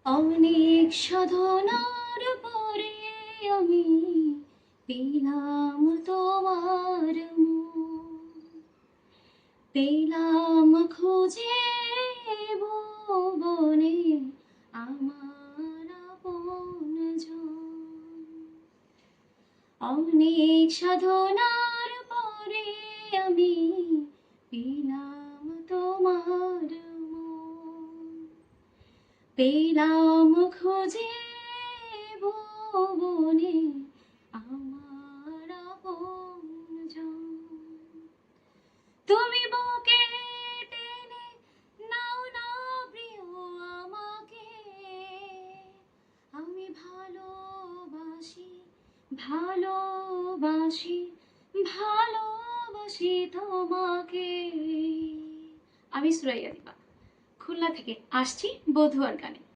অনেক সাধনার পরে আমি পেলাম তোমার মুখ, পেলাম খুঁজে ভুবনে আমার আপনজন। অনেক সাধনার পরে আমি পেলাম তোমার মুখ, পেলাম খুঁজে ভুবনে আমার আপনজন। তুমি বুকে টেনে নাও না প্রিয় আমাকে, আমি ভালোবাসি ভালোবাসি ভালোবাসি তোমাকে। আমি সুরাইয়া দীপা, খুলনা থেকে আসছি বধুয়ার গানে।